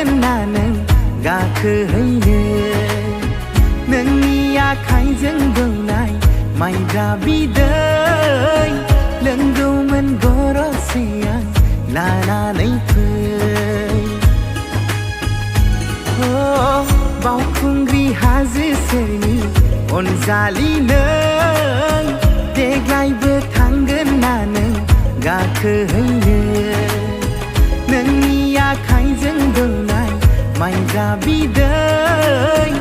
होननानै गाखोहैनो नोंनि आखाइजों दौनाय माइब्रा बिदै लोंगौमोन गरसे आं लानानै फै बावखुंग्रि हाजो सेरनि अनजालि नों देग्लायबो थांगोन ना नों गाखोहैनो नोंनि आखाइजों दौनाय माइब्रा बिदै